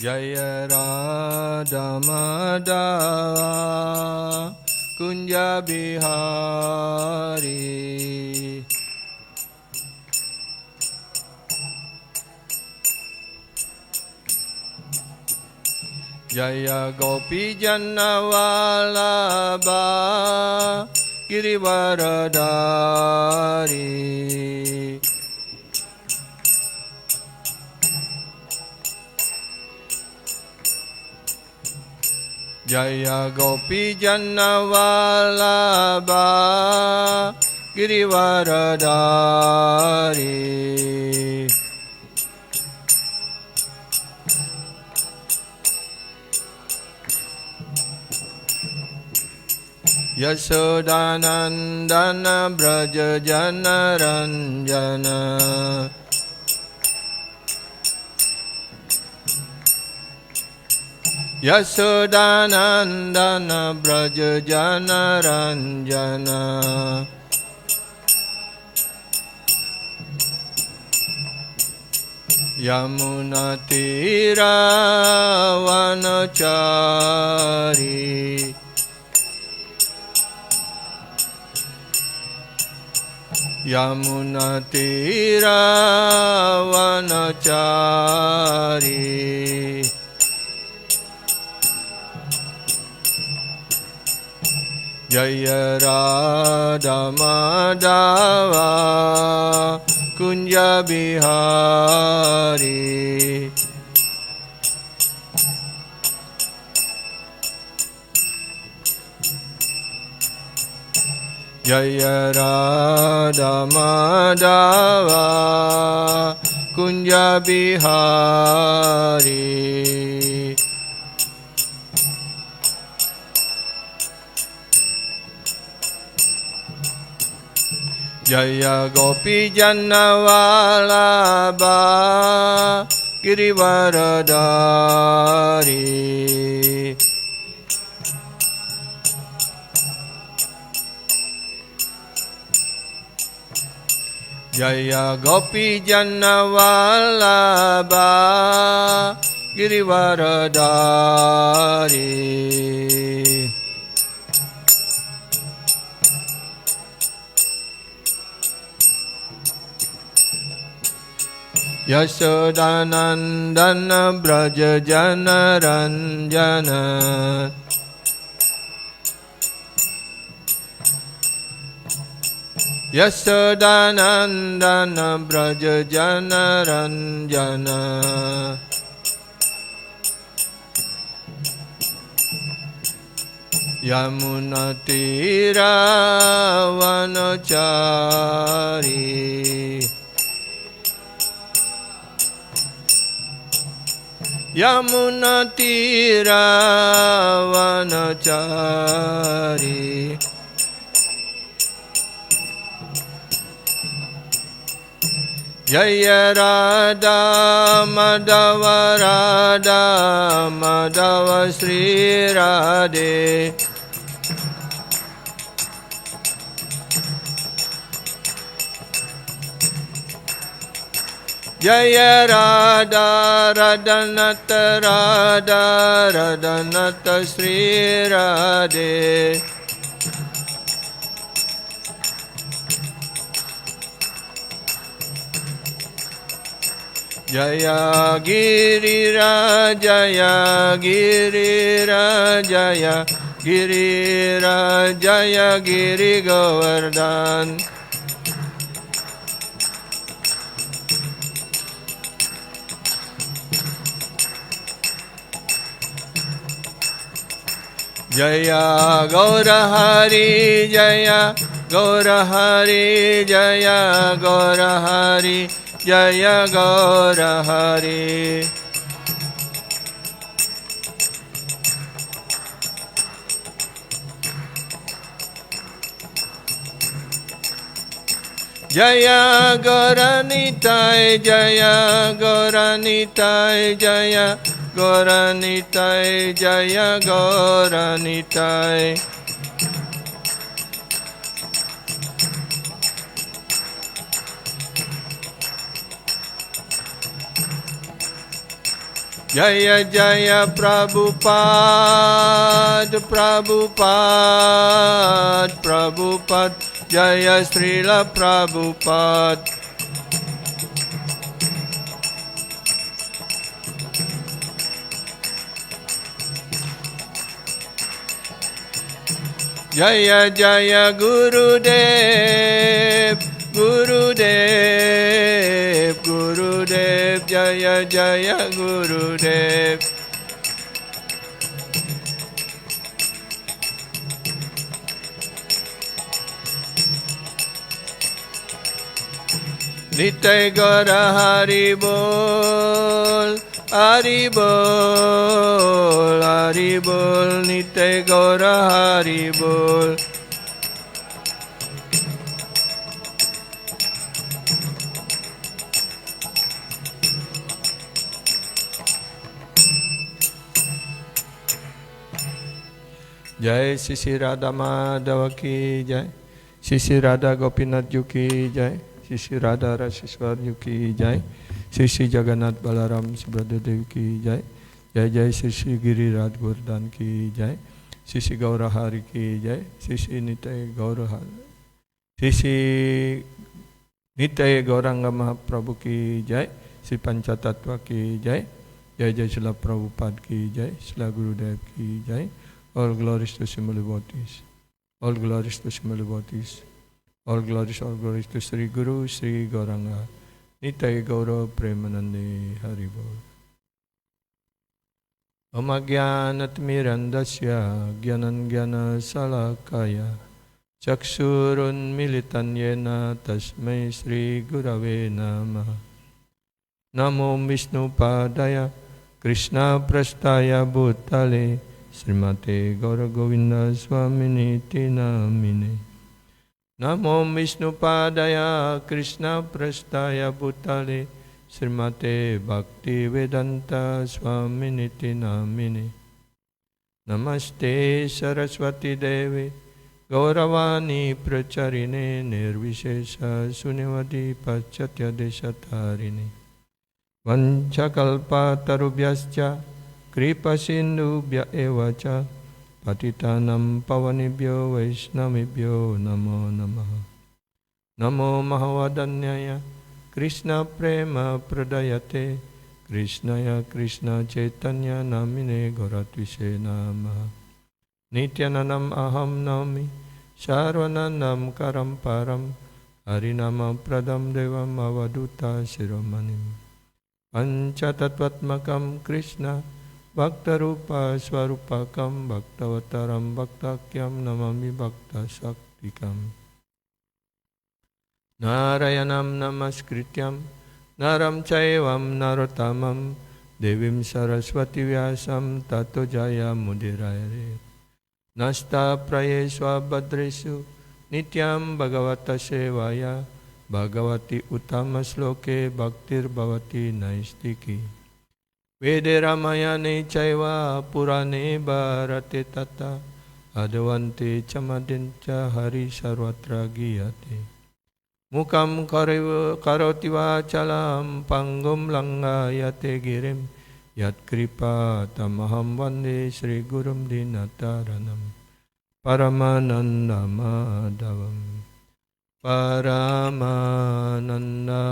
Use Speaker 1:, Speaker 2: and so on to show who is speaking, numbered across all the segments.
Speaker 1: Jaya Radha Madhava Kunja Bihari. Jaya Gopi Janavalabha Girivaradari. Jaya Gopi Janavalabha Girivaradari. Yasodanandana Braja Janaranjana. Yasodanandana Braja Janaranjana. Yamuna Tira Vanachari. Yamuna Tira Vanachari. Jaya Radha Madhava Kunja Bihari. Jaya Radha Madhava Kunja Bihari. Jaya Gopi Janavalabha Girivaradari. Jaya Gopi Janavalabha Girivaradari. Yasodanandana Braja Janaranjana. Yasodanandana Braja Janaranjana. Yamuna Tira Vanachari. Yamuna Tira Vanachari. Jaya Radha Madhava Radha Madhava Sri Radhe. Jaya Radha Radhanata Radha Radhanata Sri Radhe. Jaya Girirajaya Girirajaya Girirajaya Giri Govardhan. Jaya Gaurahari Jaya Gaurahari Jaya Gaurahari Jaya Gaurahari. Jaya Gauranitai Jaya Gauranitai Jaya Gauranitai Jaya Gauranitai. Jaya Jaya Prabhupada, Prabhupada, Prabhupada, Jaya Srila Prabhupada. Jaya Jaya Gurudev, Gurudev, Gurudev, Jaya Jaya Gurudev. Nitai Gaura Hari Bol, Hari Bol, Hari Bol, Nitai Gaura Hari Bol. Jai Sisi Radha Madhava ki Jai, Sisi Radha Gopinath Ji ki Jai, Sisi Radha Raseshwar Ji ki Jai, Sisi Jagannath Balaram Subhadra Devi ki Jai, Jai Jai Sisi Giriraj Govardhan ki Jai, Sisi Gaura Hari ki Jai, Sisi Nitai Gaura Hari, Sisi Nitai Gauranga Mahaprabhu ki Jai, Sri Panchatattva ki Jai, Jai Jai Srila Prabhupada ki Jai, Srila Gurudev ki Jai. All glories to Srimad devotees, all glories to Srimad devotees, all glories to Sri Guru, Sri Gauranga, Nitai Gaura Premanande Haribol. Om Ajnanatmirandasya Gyanan Gyana Salakaya Chakshurun Militanyena Tasmai Sri Gurave Namaha. Namo Vishnu Padaya Krishna Prastaya Bhutale Srimate Gaura Govinda Swaminiti Namine. Namo Vishnu Padaya Krishna Prastaya Bhutale Srimate Bhakti Vedanta Swaminiti Namine. Namaste Saraswati Devi Gauravani Pracharine Nirvishesha Sunyavadi Paschatya Deshatarine. Vanchakalpa Tarubhyascha Kripa Sindhubhya evacha Patitanam Pavanibhyo Vaishnavibhyo Namo Namaha. Namo Mahavadanyaya Krishna Prema Pradayate Krishnaya Krishna Chaitanya Namine Gauratvishe Namaha. Nityananam Aham Nami Sarvananam Karam Param Harinama Pradam Devam Avaduta Shiromanim. Panchatattvatmakam Krishna Bhaktarupa Swarupakam Bhaktavataram Bhaktakyam Namami Bhakta Shaktikam. Narayanam Namaskrityam Naram Chaivam Narottamam Devim Saraswati Vyasam Tato Jaya Mudirayare. Nasta Prayesva Badresu Nityam Bhagavata Sevaya Bhagavati Uttama Sloke Bhaktir Bhavati Naistiki. Vede Ramayane Chaiva Purane Bharate Tata Adavante Chamadincha Hari Sarvatra Giyate. Mukam Karoti Vachalam Pangum Langayate Girim Yat Kripa Tamaham Vande Sri Gurum Dinataranam Paramananda Madhavam. Paramananda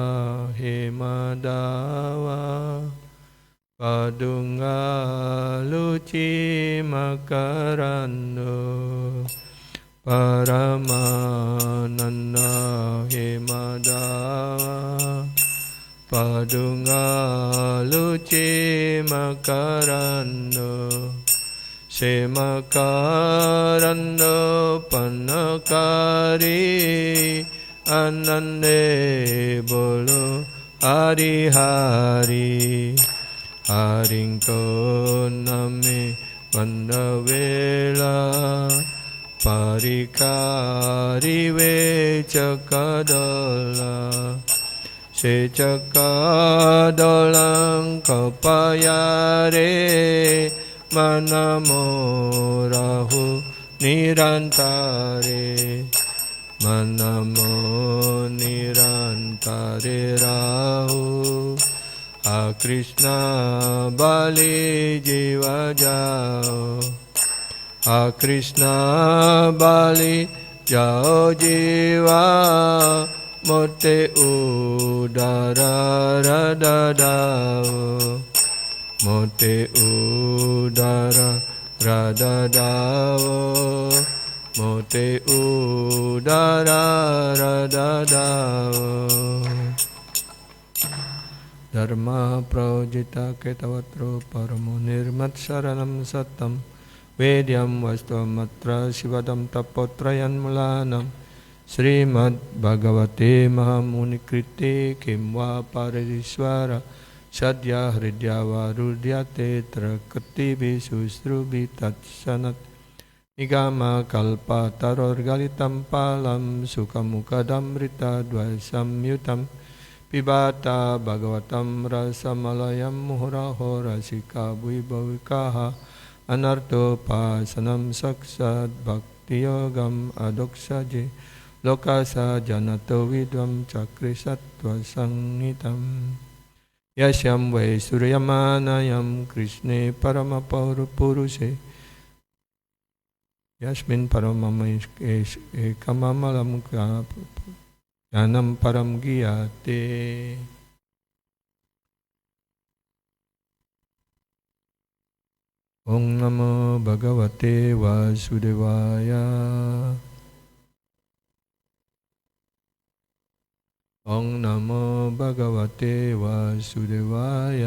Speaker 1: Hemadava Padunga Luci Makarando. Paramananda Hemadava Padunga Luci Makarando. Semakarando Panakari Anande Bolo Hari Hari Haringko Name Vandavela Parikari Vechakadola Sechakadolang Kapayare Manamo Rahu Nirantare Manamo Nirantare Rahu Krishna बलि जीव जाओ, कृष्ण बलि जाओ जीवा मोते उदर रदाओ, मोते उदर रदाओ, मोते उदर रदाओ। धर्म प्रोजिता केतवत्रो परमो निर्मत्सरणं सत्यं वेद्यं वस्तुमत्र शिवदं तपोत्रयन्मूलानं श्रीमद्भगवते महामुनिकृते किं वा पररीश्वर सद्या हृदया वा हृदयतेऽत्र कृत्तिभिः तत्सनत् निगमकल्पतरोर्गलितं पालं सुखमुखदमृतद्वयसंयुतं पिबता भगवतं रसमलयं मुहुरहो रसिका भुविभविकाः अनर्थोपासनं सत्सद्भक्तियोगम् अदोक्षजे लोकसजनतो विद्वं चक्रिसत्त्वसंहितं यस्यं वै सूर्यमानयं कृष्णे परमपौरुषे यस्मिन् परमम् एकममलं ज्ञानं परं गीयते। ओम नमो भगवते वासुदेवाय। ओम नमो भगवते वासुदेवाय।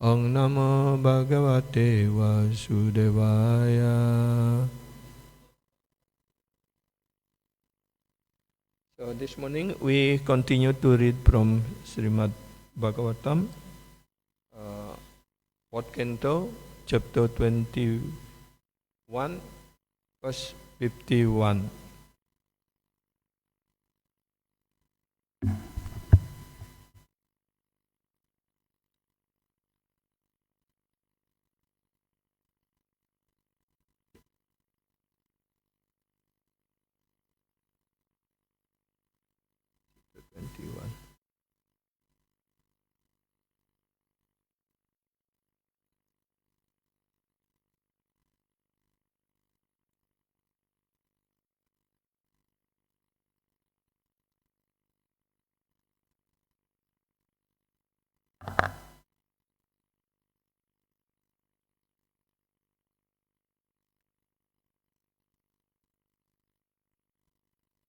Speaker 1: ओम नमो भगवते वासुदेवाय। So this morning we continue to read from Srimad Bhagavatam, 4th Canto, chapter 21, verse 51.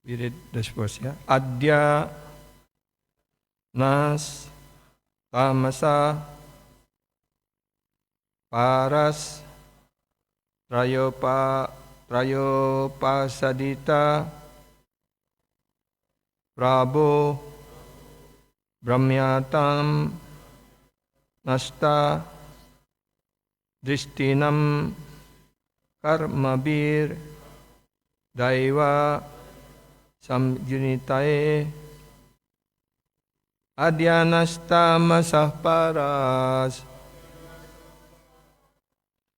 Speaker 1: We read this verse, yeah. Adya nas tamasa paras trayopasadita prabho brahmyatam nasta dristinam karmabir daiva samjunitae adyanastamasa paras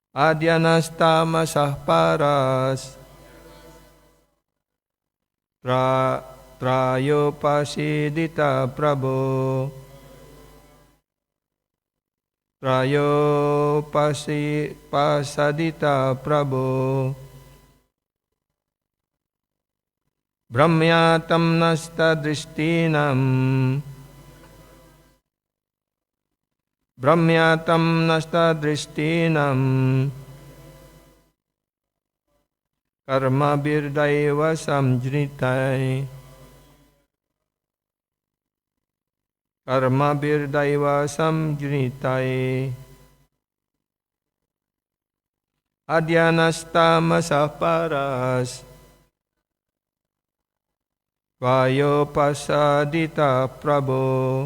Speaker 1: adyanastamasa paras trayopasidita prabho trayopasidita prabho brahmyatam nasta dristinam brahmyatam nasta dristinam karma birdaiva samjnitai karma birdaiva samjnitai adyanastamasa paras vayopasadita prabho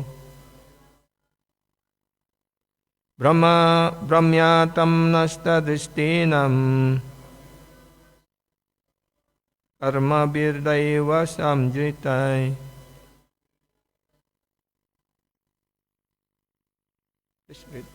Speaker 1: brahmyatam nasta dristinam karma birdaiva samjnitai. Please read.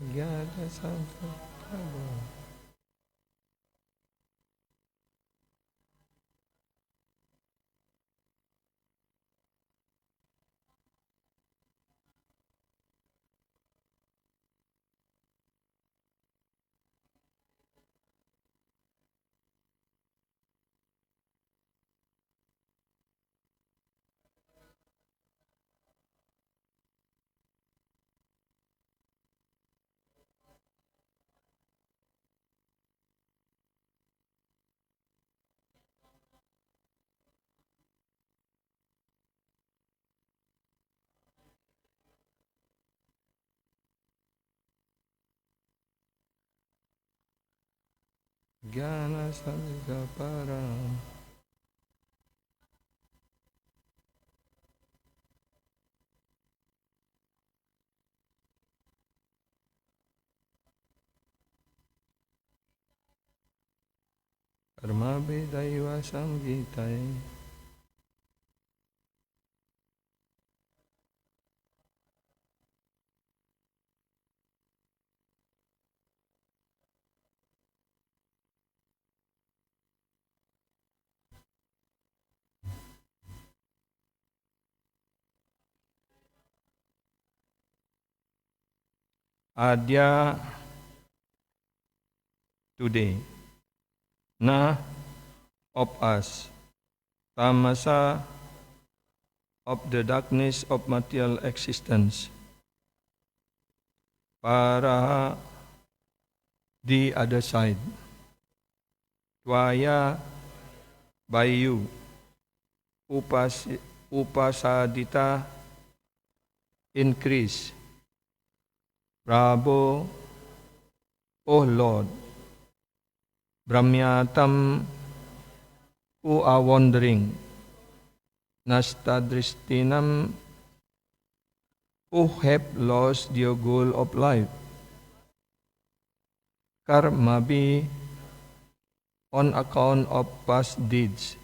Speaker 1: Agyata Sampradaya. Jnana Samudapara. Karma Vedaiva Samjitai. Adya today. Na of us. Tamasa of the darkness of material existence. Para the other side. Tvaya by you. Upasadita increase. Prabhu, O Lord, Brahmyatam, who are wandering, Nastadristinam, who have lost their goal of life, Karmabi, on account of past deeds,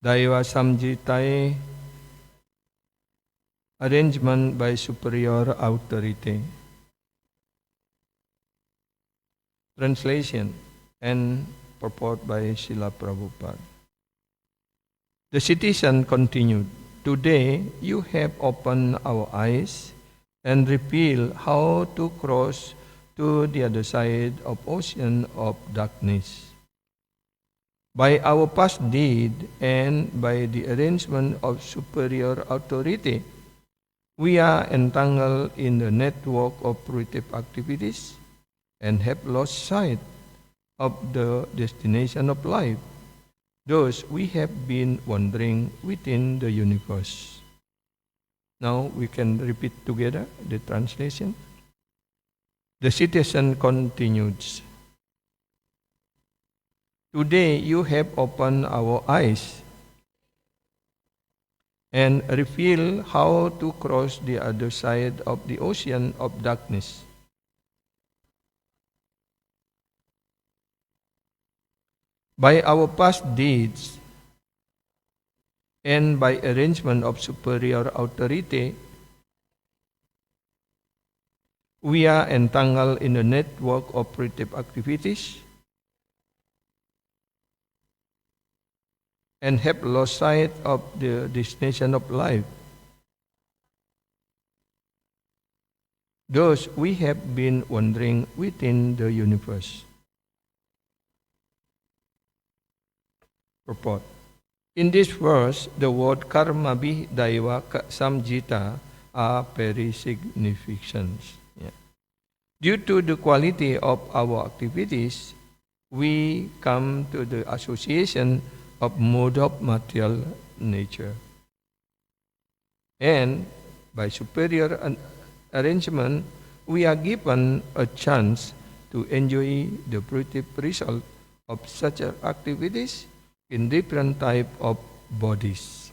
Speaker 1: Daiva Samjitai, arrangement by superior authority. Translation and purport by Srila Prabhupada. The citizen continued, today you have opened our eyes and revealed how to cross to the other side of ocean of darkness. By our past deed and by the arrangement of superior authority, we are entangled in the network of primitive activities and have lost sight of the destination of life. Thus, we have been wandering within the universe. Now we can repeat together the translation. The citizen continues, today you have opened our eyes and reveal how to cross the other side of the ocean of darkness. By our past deeds and by arrangement of superior authority, we are entangled in the network of primitive activities and have lost sight of the destination of life. Thus, we have been wandering within the universe. Purport. In this verse, the word karma daiva samjita are very significant. Yeah. Due to the quality of our activities, we come to the association of mode of material nature. And by superior arrangement, we are given a chance to enjoy the positive result of such activities in different type of bodies.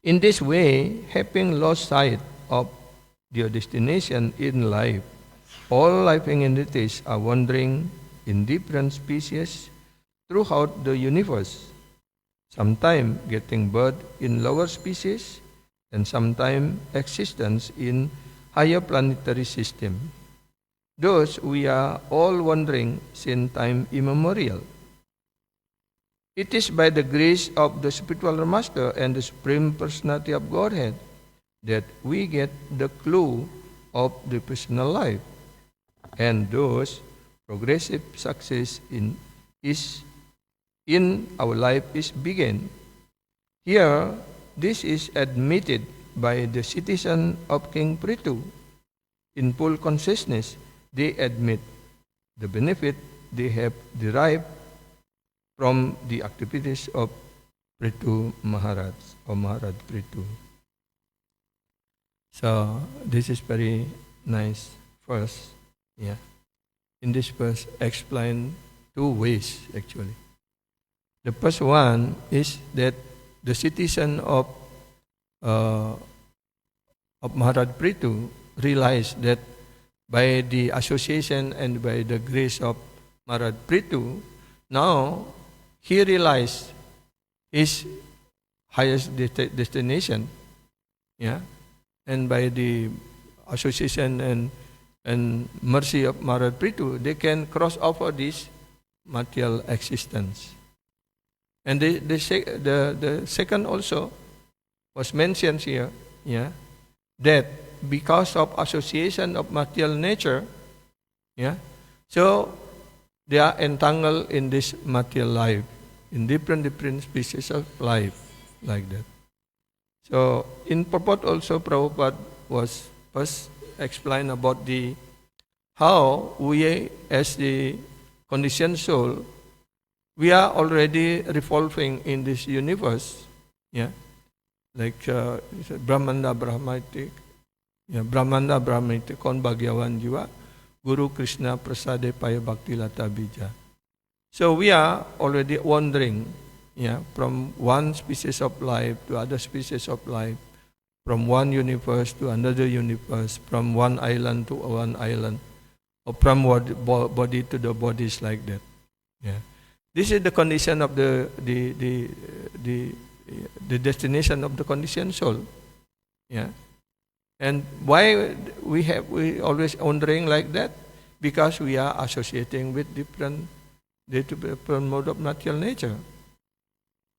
Speaker 1: In this way, having lost sight of their destination in life, all living entities are wandering in different species throughout the universe, sometimes getting birth in lower species and sometimes existence in higher planetary system. Thus, we are all wandering since time immemorial. It is by the grace of the spiritual master and the supreme personality of Godhead that we get the clue of the personal life, and thus progressive success in our life is begun. Here, this is admitted by the citizen of King Prithu. In full consciousness, they admit the benefit they have derived from the activities of Prithu Maharaj or Maharaj Prithu. So this is very nice verse. Yeah. In this verse, explain two ways actually. The first one is that the citizen of Maharaj Prithu realized that by the association and by the grace of Maharaj Prithu, now he realized his highest destination. Yeah. And by the association and mercy of Maharaj Prithu, they can cross over this material existence. And the second also was mentioned here, yeah, that because of association of material nature, yeah, so they are entangled in this material life, in different species of life, like that. So in purport also, Prabhupada was first explain about the how we as the conditioned soul, we are already revolving in this universe, yeah, like Brahmanda Brahmaitik, yeah, Brahmanda Brahmaitik kon Bhagyavan Jiva, Guru Krishna Prasade Paya Bhakti Lata Bija. So we are already wandering, yeah, from one species of life to other species of life, from one universe to another universe, from one island to one island, or from body to the bodies, like that. Yeah. This is the condition of the destination of the conditioned soul. Yeah. And why we always wandering like that? Because we are associating with different mode of material nature.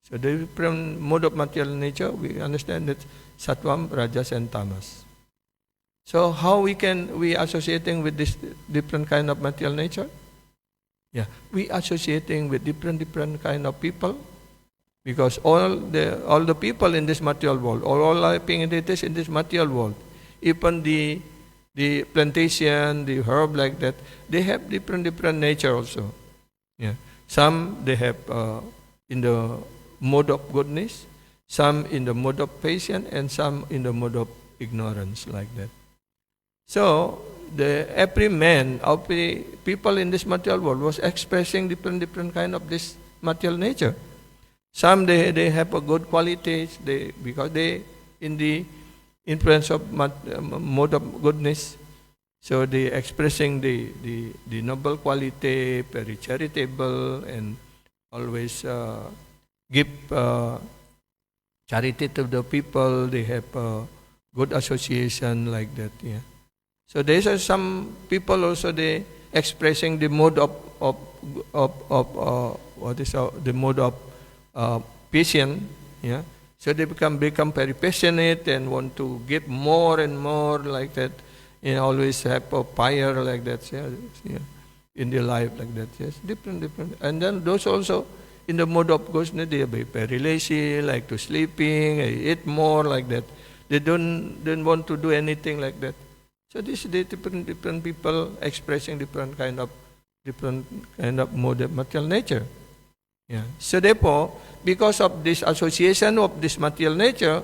Speaker 1: So the different mode of material nature, we understand that Sattvam, Rajas, and Tamas. So how we associating with this different kind of material nature? Yeah, we associating with different kind of people, because all the people in this material world, all living entities in this material world, even the plantation, the herb, like that, they have different nature also. Yeah, some they have in the mode of goodness, some in the mode of patience, and some in the mode of ignorance, like that. So every man, every people in this material world was expressing different kind of this material nature. Some they have a good qualities, because they in the influence of mode of goodness, so they expressing the noble quality, very charitable, and always give charity to the people. They have good association, like that. Yeah. So there are some people also they expressing the mode of the mode of patience. Yeah. So they become very passionate and want to give more and more, like that. And always have a fire, like that. Yeah, in their life, like that. Yes, different. And then those also in the mode of goodness, they are very lazy, like to sleeping, eat more, like that. They don't want to do anything, like that. So this is the different people expressing different kind of mode of material nature. Yeah. So therefore, because of this association of this material nature,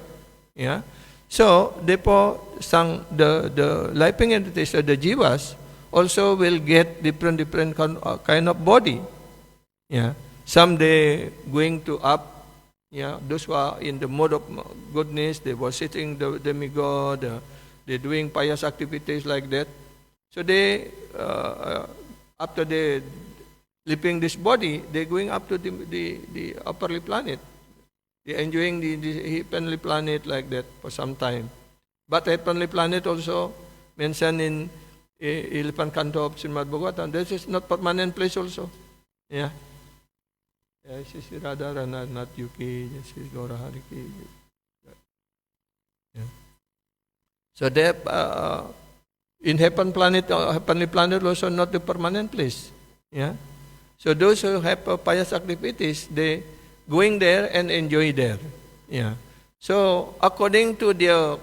Speaker 1: yeah. So therefore, the living entities, the jivas, also will get different kind of body. Yeah. Some they going to up. Yeah. Those who are in the mode of goodness, they worshiping the demigod. They're doing pious activities, like that. So they, after they leaving this body, they're going up to the upperly planet. They're enjoying the heavenly planet, like that, for some time. But heavenly planet also, mentioned in Elephant Canto of Srimad Bhagavatam, this is not permanent place also. Yeah. Shri Radha Ranath Yuki, Shri Gaura Hari Ki. Yeah. So they in heavenly planet also not the permanent place. Yeah. So those who have pious activities, they going there and enjoy there. Yeah. So according to their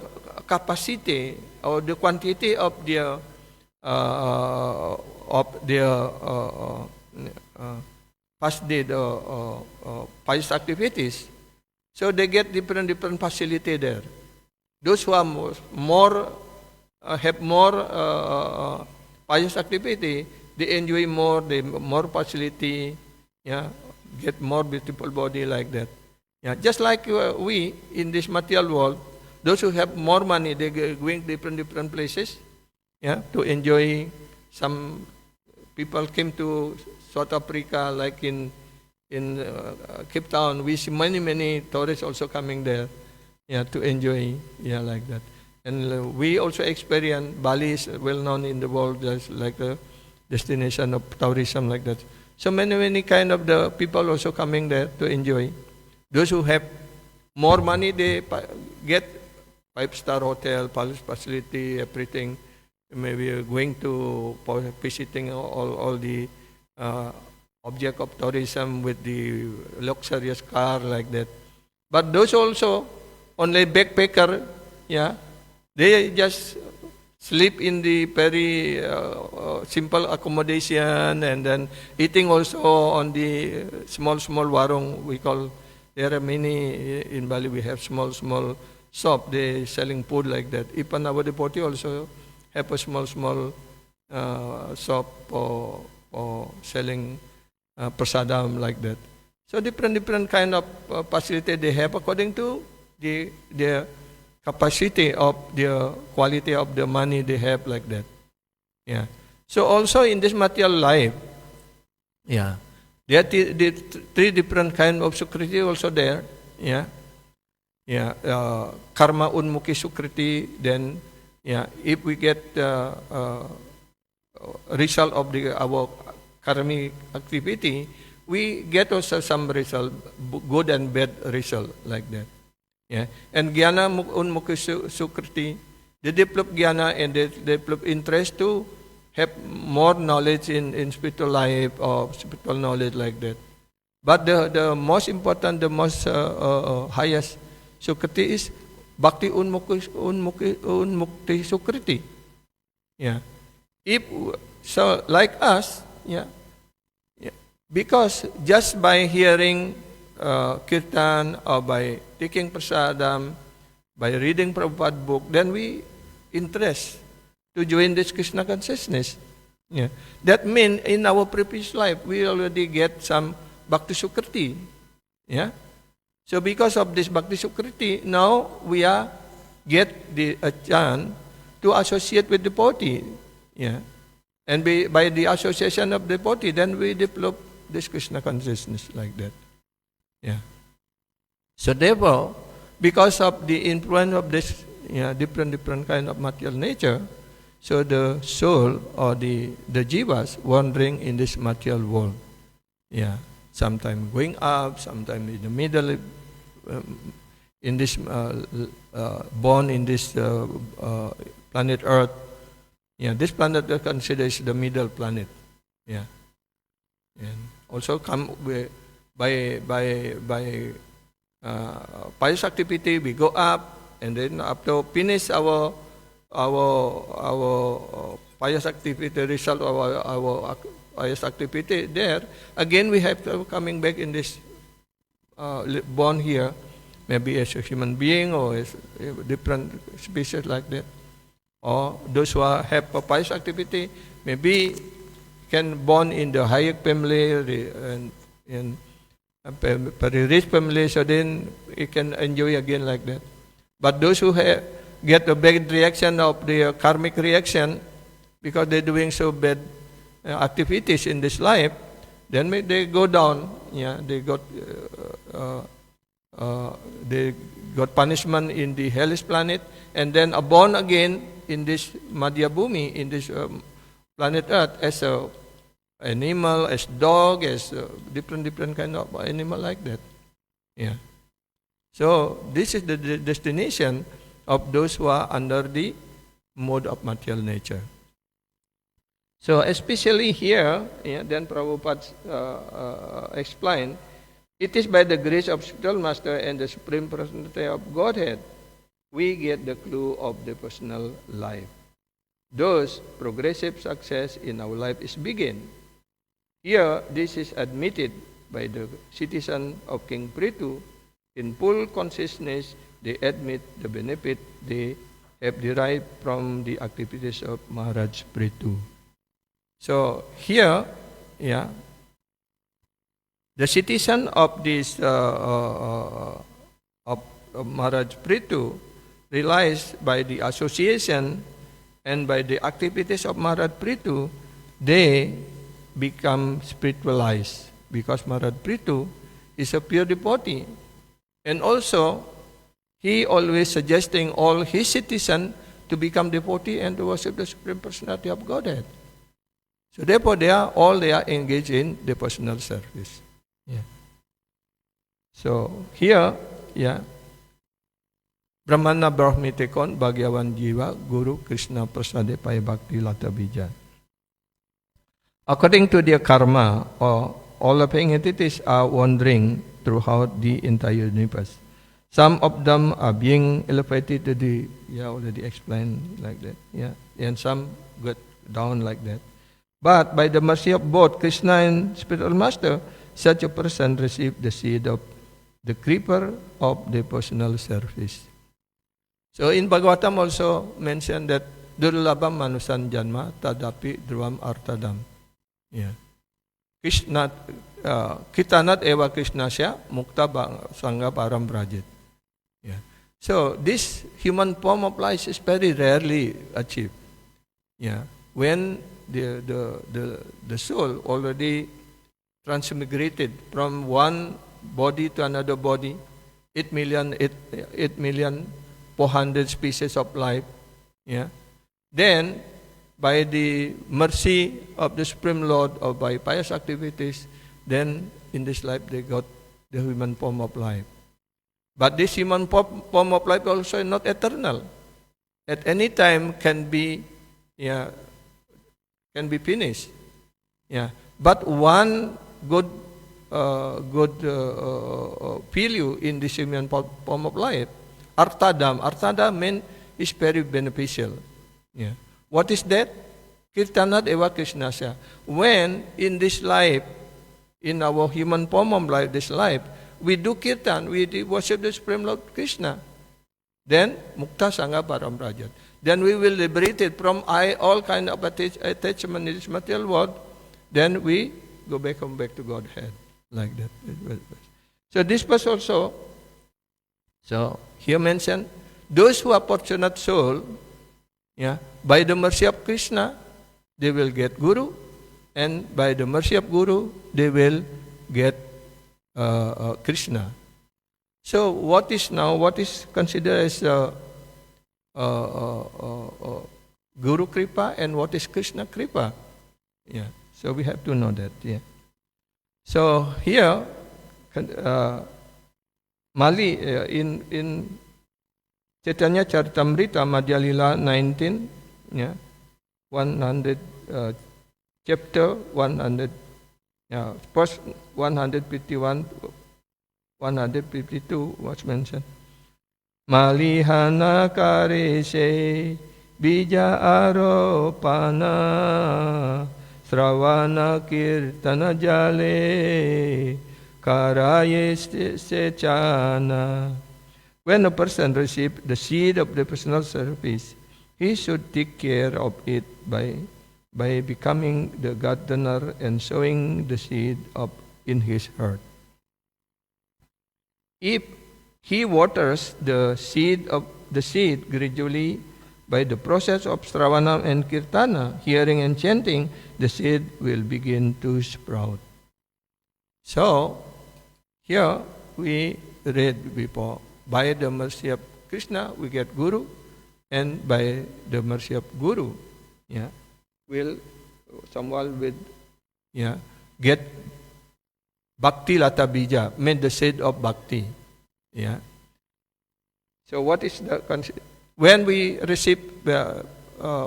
Speaker 1: capacity or the quantity of their past deed pious activities, so they get different facility there. Those who are more have more pious activity, they enjoy more, they more facility, yeah, get more beautiful body like that. Yeah, just like we in this material world, those who have more money, they going different places, yeah, to enjoy. Some people came to South Africa, like in Cape Town. We see many tourists also coming there, yeah, to enjoy, yeah, like that. And we also experience Bali is well known in the world as like a destination of tourism like that. So many kind of the people also coming there to enjoy. Those who have more money, they get 5-star hotel, palace facility, everything. Maybe going to visiting all the object of tourism with the luxurious car like that. But those also only backpacker, yeah, they just sleep in the very simple accommodation, and then eating also on the small warung. We call, there are many in Bali. We have small shop. They selling food like that. Even our devotee also have a small shop for selling prasadam like that. So different kind of facility they have according to their capacity of the quality of the money they have like that. Yeah. So also in this material life, yeah, there are three different kind of sukriti also there. Yeah. Yeah. Karma unmukhi sukriti. Then, yeah, if we get result of our karmic activity, we get also some result, good and bad result like that. Yeah. And jnana unmukhi sukriti, they develop jnana and they develop interest to have more knowledge in spiritual life or spiritual knowledge like that. But the most important, the most highest sukriti is bhakti unmukti sukriti. Yeah. If so, like us, yeah, because just by hearing kirtan or by taking prasadam, by reading Prabhupada book, then we interest to join this Krishna consciousness. Yeah. That means in our previous life, we already get some bhakti sukriti. Yeah. So because of this bhakti sukriti, now we are get a chance to associate with the devotee. Yeah. And by the association of the devotee, then we develop this Krishna consciousness like that. Yeah. So therefore, because of the influence of this, yeah, different kind of material nature, so the soul or the jivas wandering in this material world. Yeah. Sometimes going up, sometimes in the middle, in this born in this planet Earth. Yeah, this planet is considered the middle planet. Yeah. And also come by pious activity, we go up, and then after finish our pious activity, result of our pious activity there, again we have to coming back in this born here, maybe as a human being or as a different species like that. Or those who have a pious activity, maybe can born in the higher family and very rich family, so then you can enjoy again like that. But those who get a bad reaction of the karmic reaction because they're doing so bad activities in this life, then they go down. Yeah, they got they got punishment in the hellish planet, and then are born again in this Madhya Bhumi, in this planet Earth, as a animal, as dog, as different kind of animal like that. Yeah. So this is the destination of those who are under the mode of material nature. So especially here, then Prabhupada explained, it is by the grace of spiritual master and the supreme personality of Godhead we get the clue of the personal life. Thus, progressive success in our life is begin. Here, this is admitted by the citizen of King Prithu. In full consciousness, they admit the benefit they have derived from the activities of Maharaj Prithu. So here, the citizen of this of Maharaj Prithu realized by the association and by the activities of Maharaj Prithu, they become spiritualized because Maharaj Prithu is a pure devotee. And also, he always suggesting all his citizens to become devotee and to worship the Supreme Personality of Godhead. So therefore, they are engaged in the personal service. Yeah. So here, Brahmana Brahmitekon Bhagavan Jiva Guru Krishna Prasade Pai Bhakti Lata Bija. According to their karma, all living entities are wandering throughout the entire universe. Some of them are being elevated to the, already explained like that, and some get down like that. But by the mercy of both Krishna and spiritual master, such a person receives the seed of the creeper of the personal service. So in Bhagavatam also mentioned that Durlabham manusan janma tadapi dhruvam artadam. Yeah. Krishna kitanat eva Krishnasya mukta sangha param brajit. Yeah. So this human form of life is very rarely achieved. Yeah. When the soul already transmigrated from one body to another body, 8 million 400 species of life, then by the mercy of the Supreme Lord or by pious activities, then in this life they got the human form of life. But this human form of life also is not eternal. At any time can be finished. Yeah. But one good value in this human form of life, artadam. Artadam means is very beneficial. Yeah. What is that? Kirtanat eva Krishnasya. When in this life, in our human form of life, this life, we do kirtan, we worship the Supreme Lord Krishna, then mukta sangha param rajat. Then we will liberated from all kind of attachment in this material world. Then we go back to Godhead, like that. So this was also. So here mentioned those who are fortunate soul, by the mercy of Krishna, they will get Guru, and by the mercy of Guru, they will get Krishna. So what is considered as Guru Kripa and what is Krishna Kripa? Yeah. So we have to know that. Yeah. So here, Mali in Chaitanya Charitamrita Madhya Lila 19, 100, chapter 100, first 151, 152 was mentioned. Malihana kareshe bija aropana sravana kirtana jale karaye sechana. When a person receives the seed of the personal service, he should take care of it by becoming the gardener and sowing the seed in his heart. If he waters the seed gradually by the process of Sravana and Kirtana, hearing and chanting, the seed will begin to sprout. So, here we read before. By the mercy of Krishna, we get Guru, and by the mercy of Guru, yeah, will someone will get Bhakti Lata Bija, mean the seed of Bhakti. Yeah. So what is the when we receive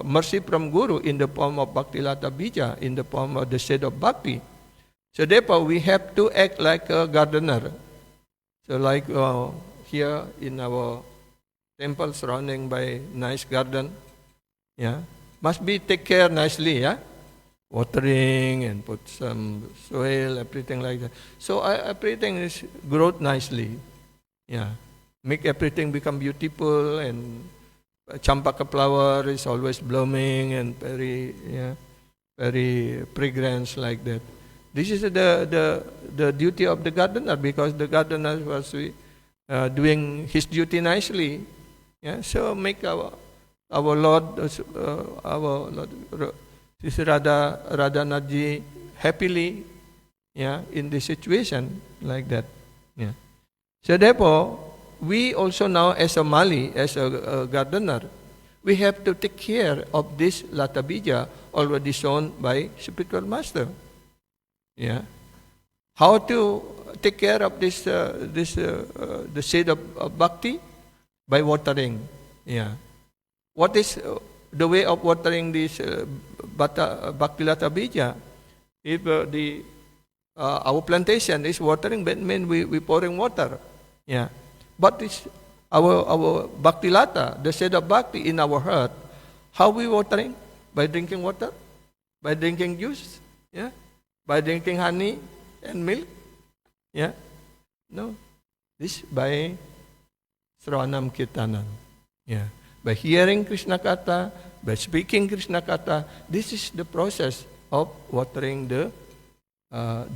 Speaker 1: mercy from Guru in the form of Bhakti Lata Bija, in the form of the seed of Bhakti, so therefore we have to act like a gardener. So like here in our temple surrounding by nice garden, yeah, must be take care nicely, yeah, watering and put some soil, everything like that. So everything is growth nicely, yeah, make everything become beautiful, and champaka flower is always blooming and very fragrance like that. This is the duty of the gardener, because the gardener was doing his duty nicely. Yeah, so make our Lord, our Lord Sri Radhanathji happily, yeah, in this situation like that. Yeah. So therefore, we also now as a Mali, as a gardener, we have to take care of this Lata Bija already shown by spiritual master. Yeah. How to take care of this the seed of bhakti? By watering. Yeah. What is the way of watering this Bhakti Lata Bija? If our plantation is watering, that means we pouring water. Yeah. But it's our Bhakti Lata, the seed of Bhakti in our heart. How we watering? By drinking water? By drinking juice? Yeah. By drinking honey and milk? Yeah. No. This by Sravanam Kirtanam. Yeah. By hearing Krishna Katha, by speaking Krishna Katha, this is the process of watering the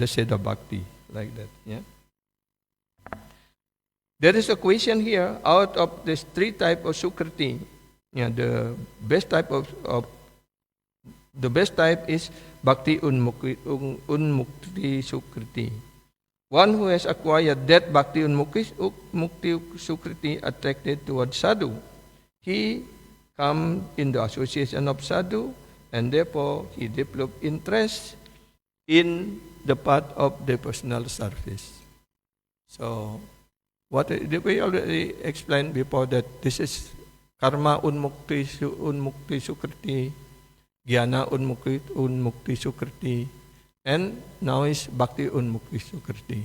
Speaker 1: seed of Bhakti, like that. Yeah. There is a question here, out of these three types of Sukriti, yeah, the best type is Bhakti Unmukti Sukriti. One who has acquired that Bhakti Unmukti Sukriti attracted towards sadhu, he come in the association of sadhu, and therefore he develop interest in the path of devotional service. So, what we already explained before, that this is karma unmukti sukriti, jnana unmukti sukriti, and now is bhakti unmukti sukriti.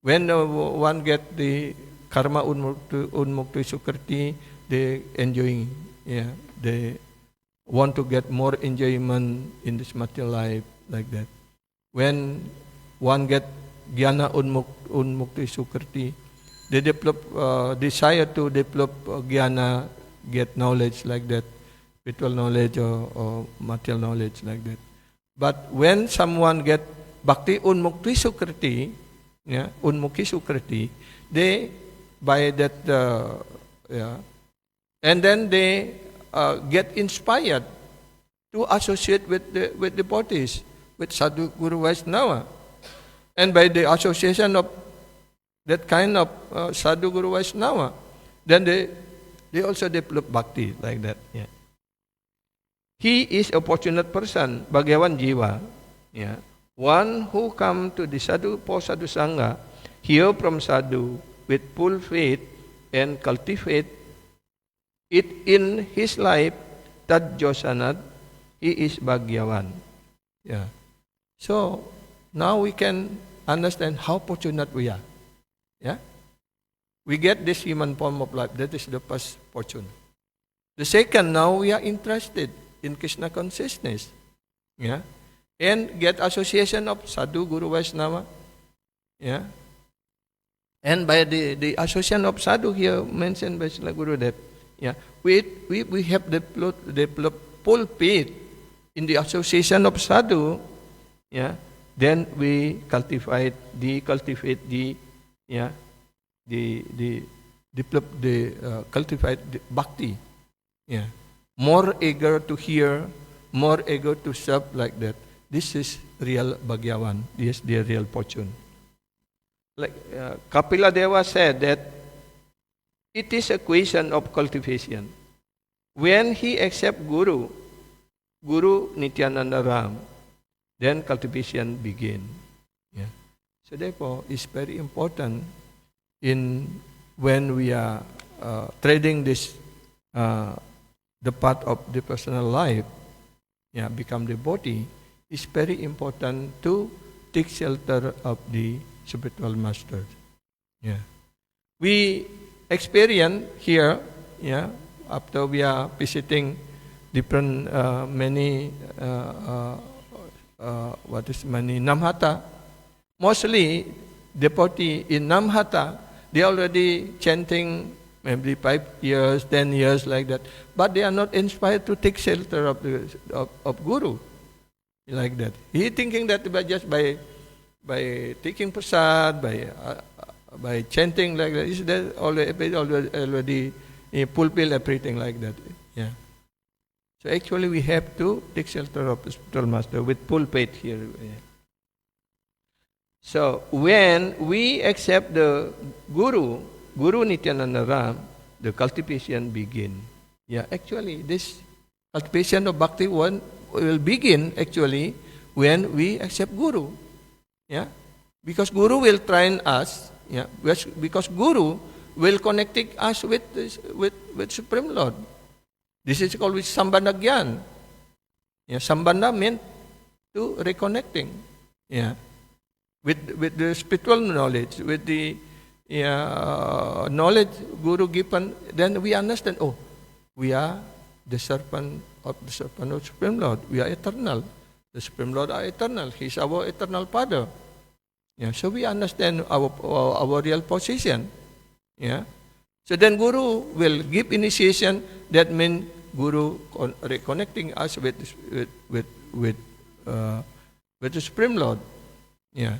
Speaker 1: When one get the karma unmukti sukriti, they enjoying, yeah, they want to get more enjoyment in this material life, like that. When one get jnana unmukti sukriti, they develop desire to develop jnana, get knowledge like that, spiritual knowledge or material knowledge like that. But when someone get bhakti unmukti sukriti, yeah, unmukhi sukriti, they by that, and then they get inspired to associate with the devotees, with sadhu, guru, Vaishnava, and by the association of that kind of sadhu, guru, Vaishnava, then they also develop bhakti like that. Yeah. He is a fortunate person, Bhagavan Jiva. Yeah. One who come to the sadhu for sadhu sangha, hear from sadhu with full faith and cultivate it in his life, tad josanat, he is Bhagyavan. Yeah. So now we can understand how fortunate we are. Yeah. We get this human form of life. That is the first fortune. The second, now we are interested in Krishna consciousness. Yeah. And get association of sadhu, guru, Vaishnava. Yeah. And by the association of sadhu here mentioned by Srila Gurudev, yeah, we have developed full faith in the association of sadhu. Yeah. Then we cultivate the bhakti. Yeah. More eager to hear, more eager to serve, like that. This is real Bhagyavan. This is the real fortune. like Kapila Deva said that it is a question of cultivation. When he accepts Guru Nityananda Ram, then cultivation begin. Yeah. So therefore, it's very important in when we are trading this the path of the personal life, yeah, become devotee. It's very important to take shelter of the spiritual masters. Yeah, we experience here. Yeah, after we are visiting different many many Namhata. Mostly devotee in Namhata, they already chanting maybe 5 years, 10 years like that, but they are not inspired to take shelter of the of Guru like that. He thinking that by taking prasad, by chanting like that, is that already fulfill everything like that. Yeah. So actually we have to take shelter of the spiritual master with full faith here. Yeah. So when we accept the Guru Nityananda Ram, the cultivation begin. Yeah, actually this cultivation of Bhakti one will begin actually when we accept Guru. Yeah, because Guru will train us. Yeah, because Guru will connecting us with Supreme Lord. This is called with Sambandha Gyan. Yeah, Sambandha meant to reconnecting. Yeah, with the spiritual knowledge, with the knowledge Guru given, then we understand. Oh, we are the servant of Supreme Lord. We are eternal. The Supreme Lord are eternal. He is our eternal Father. Yeah, so we understand our real position. Yeah. So then Guru will give initiation. That means Guru reconnecting us with the Supreme Lord. Yeah.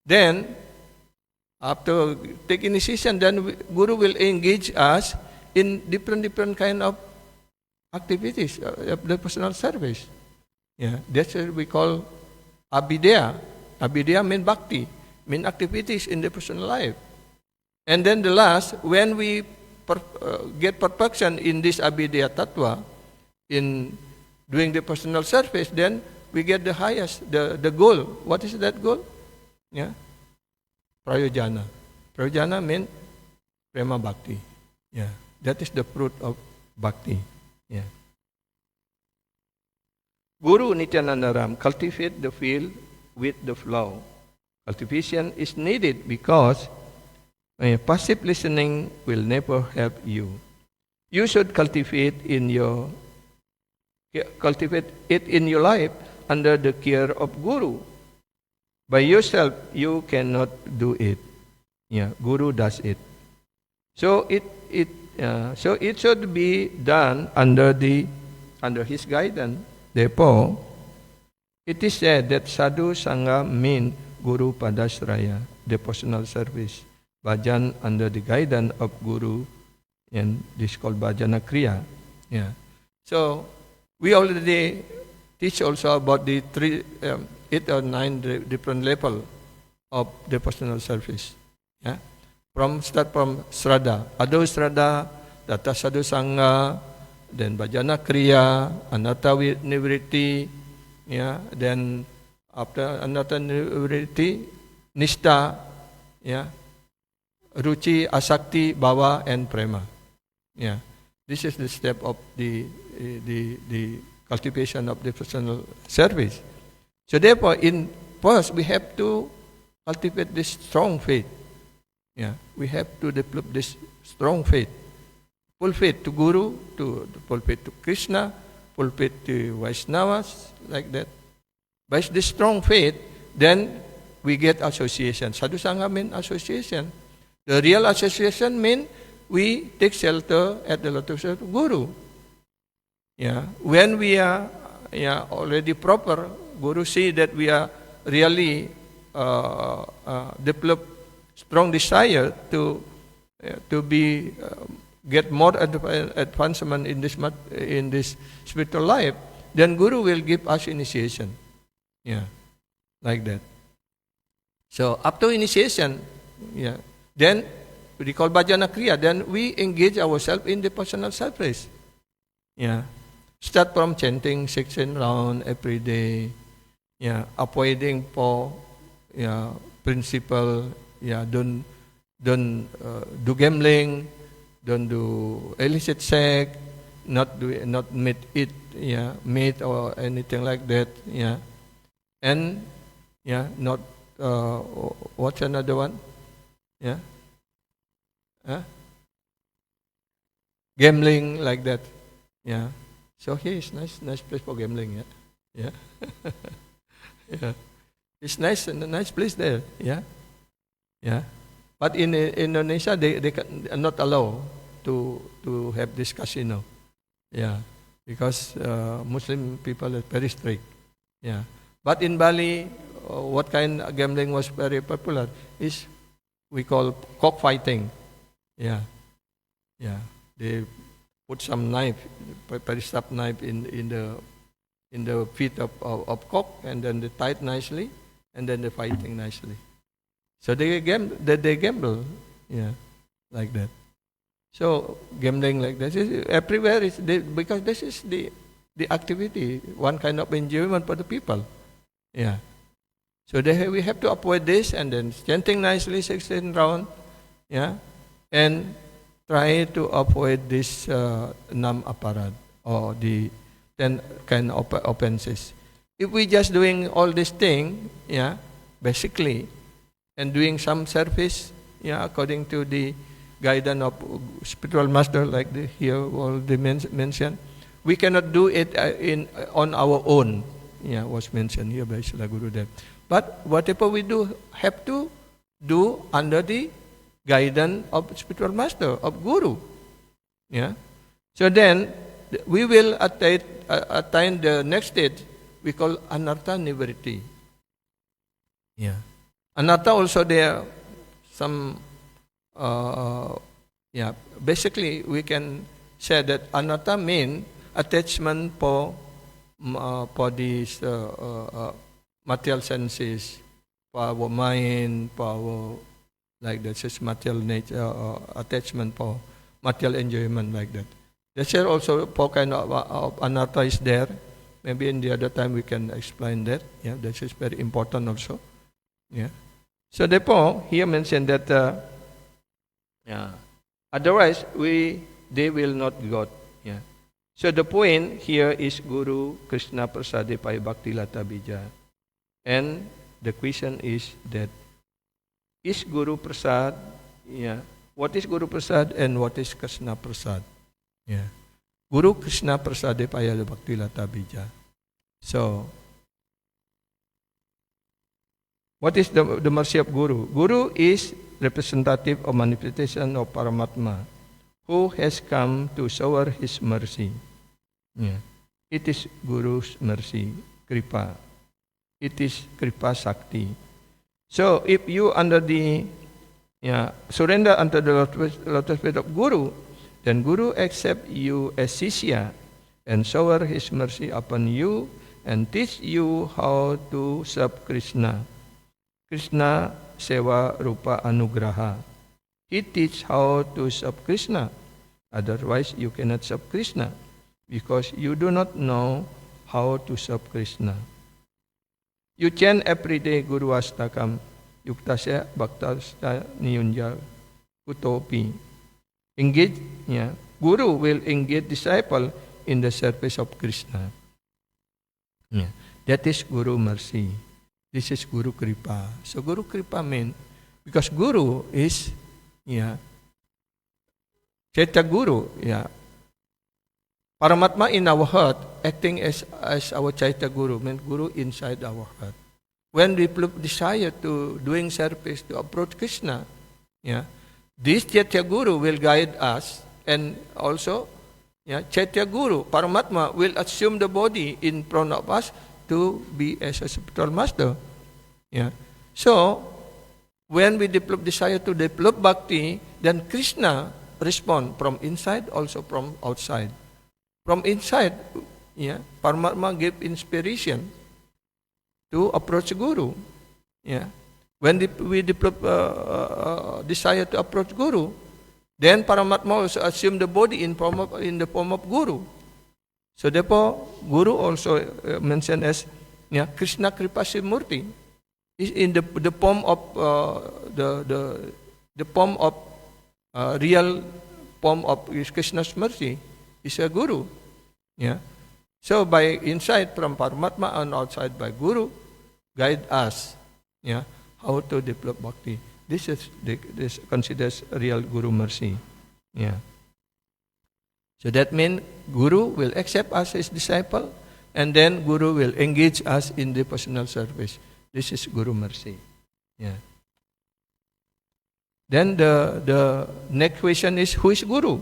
Speaker 1: Then after taking initiation, then Guru will engage us in different kind of activities of the personal service. Yeah, that's what we call abhidaya. Abhidaya means bhakti, means activities in the personal life. And then the last, when we get perfection in this abhidaya tattva, in doing the personal service, then we get the highest, the goal. What is that goal? Yeah, prayojana. Prayojana means prema bhakti. Yeah, that is the fruit of bhakti. Yeah. Guru Nityananda Ram cultivate the field with the flow. Cultivation is needed because passive listening will never help you. You should cultivate it in your life under the care of Guru. By yourself, you cannot do it. Yeah, Guru does it. So it should be done under his guidance. Therefore, it is said that Sadhu Sangha means Guru Padasraya, devotional service. Bhajan under the guidance of Guru, and this is called Bhajana Kriya. Yeah. So we already teach also about the 8 or 9 different level of devotional service. Yeah. Start from Sraddha, Adho Sraddha, Tata Sadhu Sangha, then Bhajana Kriya, Anatta Nivritti, yeah, then after Anatta Nivritti, Nishta, yeah, Ruchi, Asakti, Bhava, and Prema. Yeah, this is the step of the cultivation of the personal service. So therefore, first we have to cultivate this strong faith. Yeah, we have to develop this strong faith. Full faith to Guru, full faith to Krishna, full faith to Vaishnavas, like that. By this strong faith, then we get association. Sadhu Sangha means association. The real association means we take shelter at the lotus feet of Guru. Yeah. When we are already proper, Guru see that we are really develop strong desire to be get more advancement in this spiritual life, then Guru will give us initiation. Yeah, like that. So after initiation, Yeah. Then we recall bhajana kriya. Then we engage ourselves in the personal service. Yeah. Start from chanting 16 round every day. Yeah. Avoiding po principle. Yeah. Don't do gambling. Don't do illicit sex. Not eat meat or anything like that. Yeah. And not what's another one? Yeah. Gambling like that. Yeah. So here is nice place for gambling. Yeah. Yeah. It's nice and a nice place there. Yeah. Yeah. But in Indonesia, they are not allowed to have this casino. Yeah. Because Muslim people are very strict. Yeah. But in Bali, what kind of gambling was very popular is we call cockfighting. Yeah. Yeah. They put some knife, very sharp knife in the feet of cock, and then they tie it nicely, and then they fighting nicely. So they gamble, yeah, like that. So gambling like this is everywhere because this is the activity, one kind of enjoyment for the people. Yeah. So we have to avoid this, and then chanting nicely 16 round, yeah, and try to avoid this nam aparad or the 10 kind of offenses. If we just doing all this thing, yeah, basically, and doing some service, yeah, according to the guidance of spiritual master, like here already mentioned, we cannot do it on our own. Yeah, was mentioned here by Srila Gurudev. But whatever we do, have to do under the guidance of spiritual master, of Guru. Yeah. So then we will attain the next stage we call anartha nivritti. Yeah. Anartha also there some basically we can say that anartha mean attachment for these material senses, for our mind, for our like that, is material nature, attachment for material enjoyment like that. That's also for kind of anartha is there. Maybe in the other time we can explain that. Yeah, that is very important also. Yeah. So therefore, here mentioned that otherwise they will not got. Yeah. So the point here is Guru Krishna Prasade Pai Bhakti Lata Bija. And the question is that is Guru Prasad, what is Guru Prasad and what is Krishna Prasad? Yeah. Guru Krishna Prasade Pai Bhakti Lata Bija. So, what is the mercy of Guru? Guru is representative of manifestation of Paramatma, who has come to shower his mercy. Yeah. It is Guru's mercy, Kripa. It is Kripa Sakti. So if you under the surrender under the lotus feet of Guru, then Guru accept you as Sishya and shower his mercy upon you and teach you how to serve Krishna. Krishna Seva Rupa Anugraha. He teach how to serve Krishna. Otherwise you cannot serve Krishna because you do not know how to serve Krishna. You chant every day Guru Astakam, Yuktasya Bhaktasya Niyunja Kutopi. Engage, Guru will engage disciple in the service of Krishna. Yeah. That is Guru mercy. This is Guru Kripa. So Guru Kripa means, because Guru is, Chaitya Guru, Paramatma in our heart, acting as our Chaitya Guru, means Guru inside our heart. When we desire to doing service to approach Krishna, this Chaitya Guru will guide us, and also, Chaitya Guru, Paramatma, will assume the body in front of us to be as a spiritual master. So, when we desire to develop bhakti, then Krishna respond from inside, also from outside. From inside, Paramatma give inspiration to approach Guru. When we develop desire to approach Guru, then Paramatma also assume the body in the form of Guru. So therefore, Guru also mentioned as Krishna Kripa Murti is in the form of the form of real form of Krishna's mercy is a Guru. Yeah. So by insight from Paramatma and outside by Guru, guide us. Yeah. How to develop bhakti. This considers real Guru mercy. Yeah. So that means Guru will accept us as disciple, and then Guru will engage us in the personal service. This is Guru mercy. Yeah. Then the next question is, who is Guru?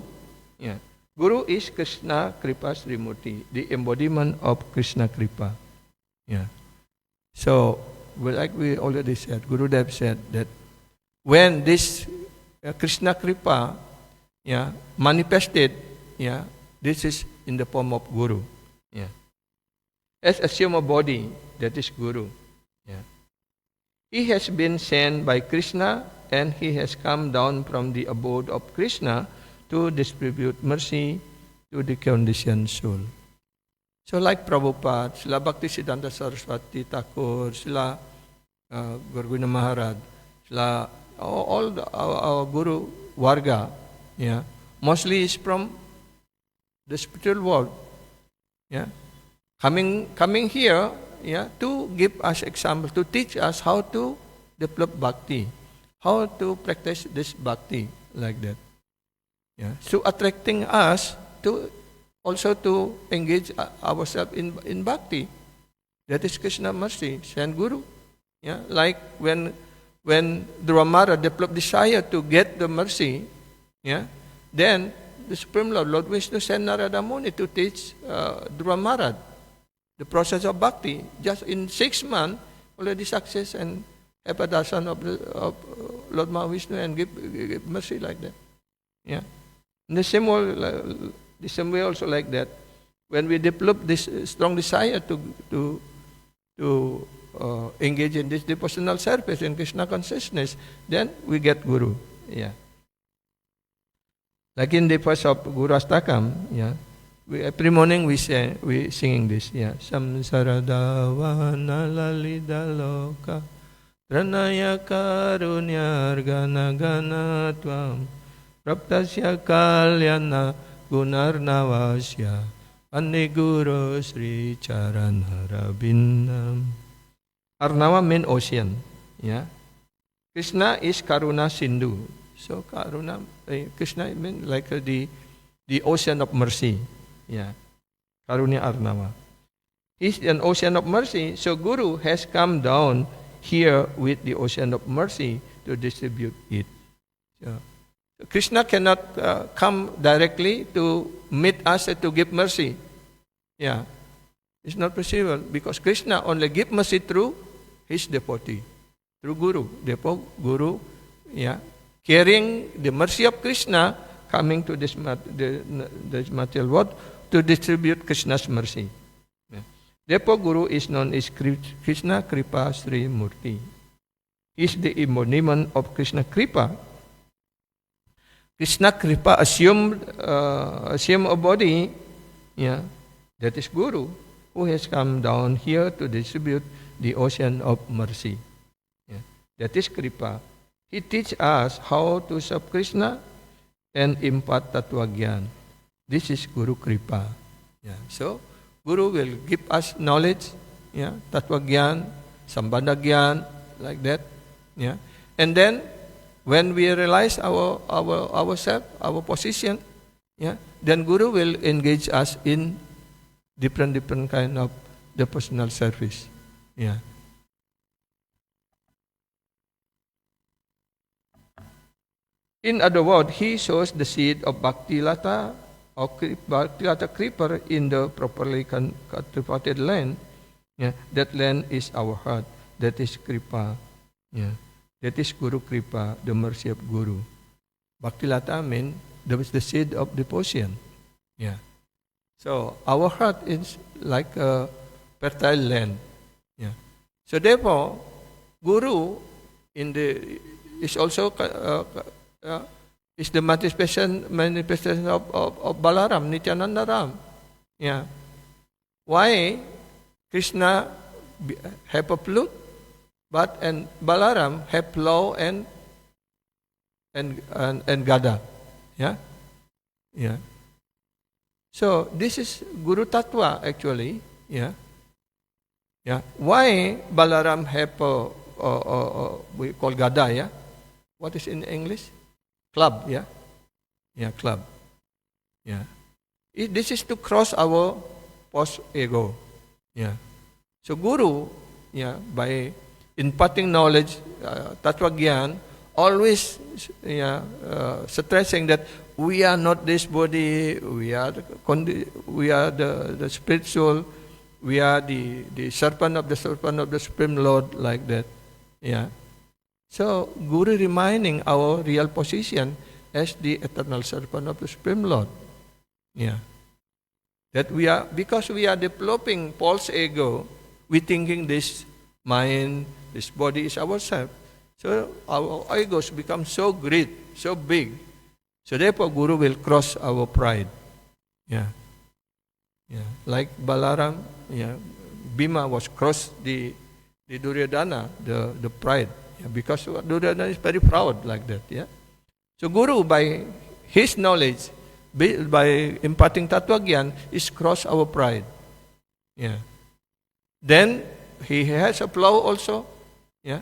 Speaker 1: Yeah. Guru is Krishna Kripa Srimurti, the embodiment of Krishna Kripa. Yeah. So, like we already said, Gurudev said that when this Krishna Kripa manifested, this is in the form of Guru. Yeah. As assume a body, that is Guru. Yeah. He has been sent by Krishna and he has come down from the abode of Krishna to distribute mercy to the conditioned soul. So like Prabhupada, sila Bhaktisiddhanta Saraswati Thakur, sila Gurguna Maharaj, sila all our Guru Varga, mostly is from the spiritual world. Yeah. Coming here, to give us example, to teach us how to develop bhakti, how to practice this bhakti like that. Yeah. So attracting us to also to engage ourselves in bhakti. That is Krishna mercy, send Guru. Yeah. Like when Dhruva developed desire to get the mercy, then the Supreme Lord Vishnu sent Narada Muni to teach Dhruva the process of bhakti. Just in 6 months, already success and have a darshan of Lord Mahavishnu and give mercy like that. Yeah. In the same way also like that, when we develop this strong desire to engage in this devotional service in Krishna consciousness, then we get Guru. Yeah. Like in the first of Guru Astakam, every morning we singing this. Samsaradavana lalida loka Pranaya karunyargana gana tvam Praptasya kalyana gunarnavasya Aniguro Sri Charanarabindam. Arnava means ocean. Yeah. Krishna is Karuna Sindhu. So Karuna, Krishna means like the ocean of mercy. Yeah. Karunya Arnava. He's an ocean of mercy. So Guru has come down here with the ocean of mercy to distribute it. So, Krishna cannot come directly to meet us and to give mercy. Yeah. It's not possible because Krishna only give mercy through his devotee, through Guru. Therefore, Guru, carrying the mercy of Krishna, coming to this material world to distribute Krishna's mercy. Yeah. Therefore, Guru is known as Krishna Kripa Sri Murti. He is the embodiment of Krishna Kripa. Krishna Kripa assume a body, that is Guru, who has come down here to distribute the ocean of mercy. Yeah. That is Kripa. He teaches us how to serve Krishna and impart Tattva Gyan. This is Guru Kripa. Yeah. So, Guru will give us knowledge, Tattva Gyan, Sambandha Gyan, like that. Yeah. And then, when we realize ourselves, our position, then Guru will engage us in different kind of devotional service. Yeah. In other words, he shows the seed of Bhaktilata or Bhaktilata creeper in the properly cultivated land. Yeah. That land is our heart. That is Kripa. Yeah. That is Guru Kripa, the mercy of Guru. Bhaktilata means there is the seed of devotion. Yeah. So our heart is like a fertile land. Yeah. So therefore, Guru in the is also is the manifestation of Balaram, Nityananda Ram. Yeah. Why Krishna have a flute, but and Balaram have plow and gada. Yeah. Yeah. So this is Guru Tattva actually. Yeah. Yeah. Why Balaram have we call gada? Yeah. What is in English? Club. Yeah. Yeah. Club. Yeah. This is to cross our post ego. Yeah. So Guru, yeah, by imparting knowledge, Tattva Gyan, always stressing that we are not this body, we are the spiritual, we are the serpent of the Supreme Lord, like that. Yeah. So Guru reminding our real position as the eternal serpent of the Supreme Lord. Yeah. That we are, because we are developing false ego, we thinking this mind, this body is ourselves. So our egos become so great, so big. So therefore Guru will cross our pride. Yeah. Yeah. Like Balaram, yeah, Bhima was crossed the Duryodhana, the pride. Yeah, because Duryodhana is very proud like that. Yeah. So Guru, by his knowledge, by imparting Tattva Gyan, is cross our pride. Yeah. Then he has a plow also. Yeah.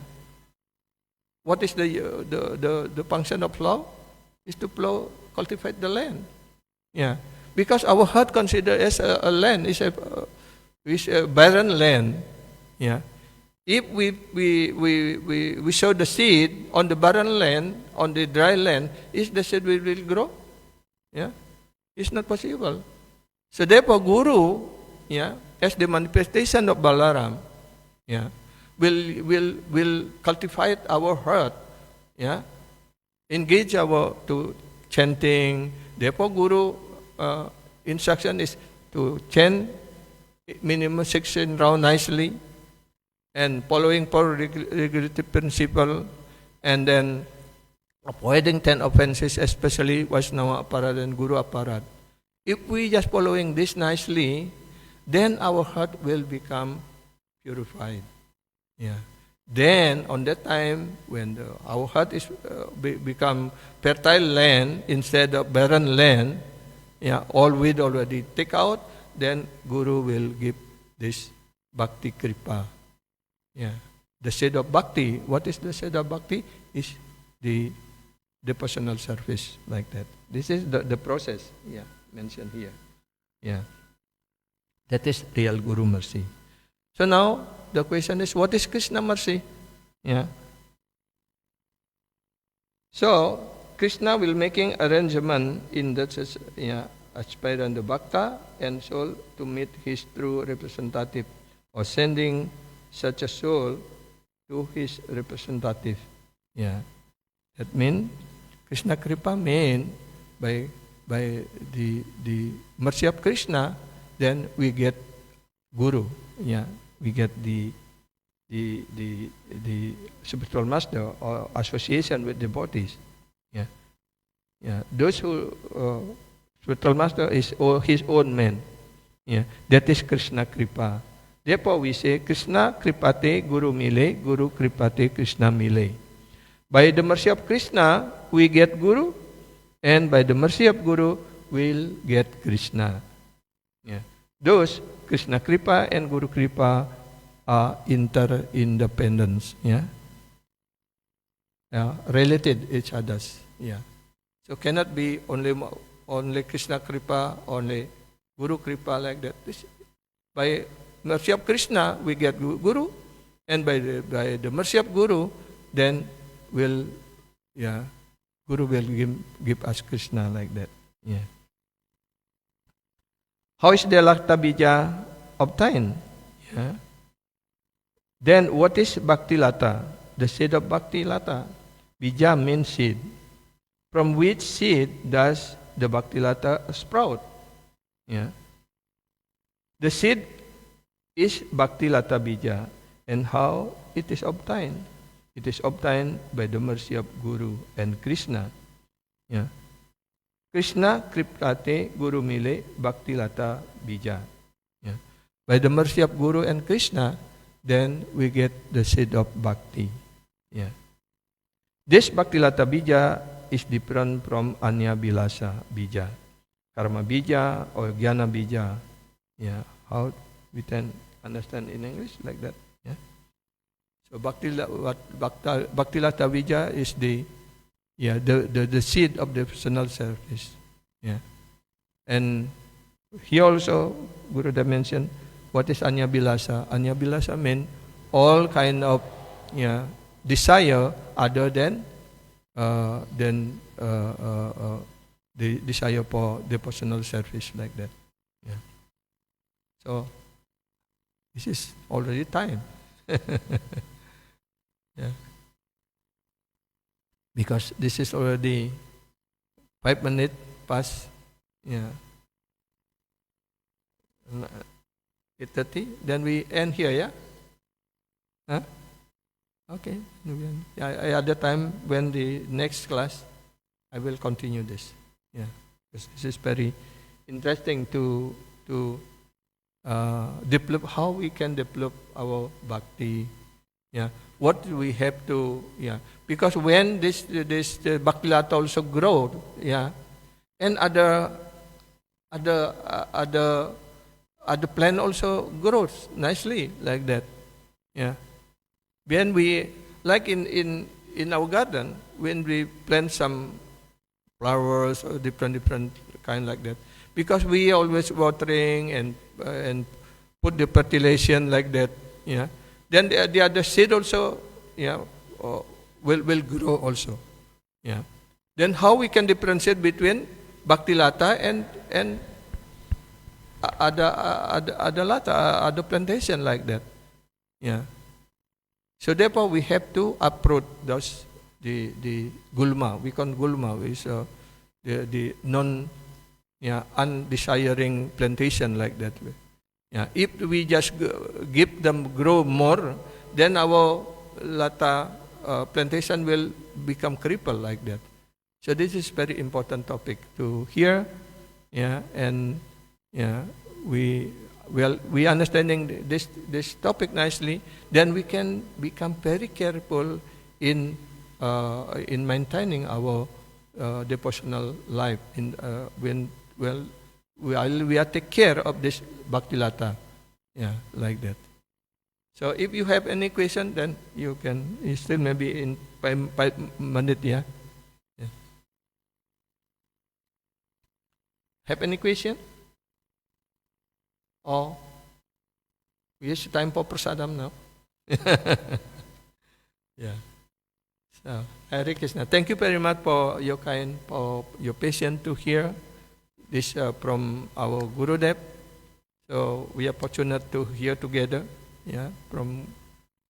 Speaker 1: What is the function of plow? Is to plow, cultivate the land. Yeah. Because our heart considered as a land is a barren land. Yeah. If we sow the seed on the barren land, on the dry land, is the seed will grow? Yeah. It's not possible. So therefore Guru, yeah, as the manifestation of Balaram, yeah, will cultivate our heart, yeah, engage our to chanting. Therefore Guru instruction is to chant minimum 16 rounds nicely, and following four regulative principle, and then avoiding 10 offenses, especially Vaishnava Aparad and Guru Aparad. If we just following this nicely, then our heart will become purified. Yeah. Then on that time, when our heart is become fertile land instead of barren land, yeah, all weed already take out, then Guru will give this Bhakti Kripa. Yeah. The shade of Bhakti. What is the shade of Bhakti? Is the personal service, like that. This is the process, yeah, mentioned here. Yeah. That is real Guru mercy. So now the question is, what is Krishna mercy? Yeah. So Krishna will making arrangement in that, yeah, aspirant the bhakta and soul to meet his true representative, or sending such a soul to his representative. Yeah. That means Krishna Kripa mean by the mercy of Krishna, then we get Guru. Yeah. We get the spiritual master, or association with devotees. Yeah. Yeah. Those who spiritual master is his own man. Yeah. That is Krishna Kripa. Therefore we say Krishna Kripate Guru Mile, Guru Kripate Krishna Mile. By the mercy of Krishna we get Guru, and by the mercy of Guru we'll get Krishna. Yeah. Those Krishna Kripa and Guru Kripa are interdependent. Yeah. Yeah. Related each others. Yeah. So cannot be only Krishna Kripa, only Guru Kripa, like that. By mercy of Krishna we get Guru, and by the mercy of Guru, then Guru will give us Krishna, like that. Yeah. How is the Lakta Bija obtained? Yeah. Then what is Bhakti Lata? The seed of Bhakti Lata. Bija means seed. From which seed does the Bhakti Lata sprout? Yeah. The seed is Bhakti Lata Bija. And how it is obtained? It is obtained by the mercy of Guru and Krishna. Yeah. Krishna Kriptate Guru Mile Bhakti Lata Bija. Yeah. By the mercy of Guru and Krishna, then we get the seed of Bhakti. Yeah. This Bhakti Lata Bija is different from Anya Bilasa Bija. Karma Bija or Jnana Bija. Yeah. How we can understand in English like that. Yeah. So Bhakti Lata Bija is the seed of the personal service. Yeah. And here also Gurudev mentioned what is Anya Bilasa. Anya Bilasa means all kind of desire other than the desire for the personal service like that. Yeah. So this is already time. Yeah. Because this is already 5 minutes past. Yeah. 8:30. Then we end here. Yeah. Huh? Okay. Yeah. At the time when the next class, I will continue this. Yeah. Because this is very interesting to develop how we can develop our bhakti. Yeah. What we have to, because when this Bhakti Lata also grow, and other plant also grows nicely like that, When we, like in our garden, when we plant some flowers or different kind like that, because we always watering and put the fertilization like that, then the other seed also, will grow also, Then how we can differentiate between Bhakti Lata and other lata, other plantation like that, So therefore we have to uproot those the gulma. We call gulma is the non undesiring plantation like that. If we just give them grow more, then our lata plantation will become crippled like that. So this is very important topic to hear, and we understanding this topic nicely, then we can become very careful in maintaining our devotional life when we are take care of this Bhakti Lata, like that. So if you have any question, then you can still maybe in 5 minutes, Have any question? Or it's time for prasadam now. So, Hare Krishna. Thank you very much for your patience to hear this from our Gurudev. So we are fortunate to hear together, from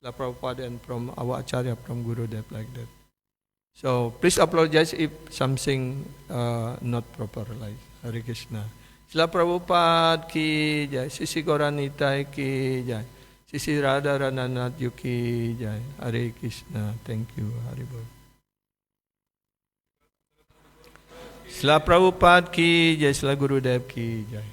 Speaker 1: La Prabhupada and from our Acharya, from Gurudev like that. So please apologize if something not proper like Hare Krishna. Srila Prabhupada ki jai, Sisi Gauranitai ki jai, Sisi Radha Rananath ki jai. Hare Krishna. Thank you, Haribol. Srila Prabhupada ki jai, Srila Gurudev ki jai.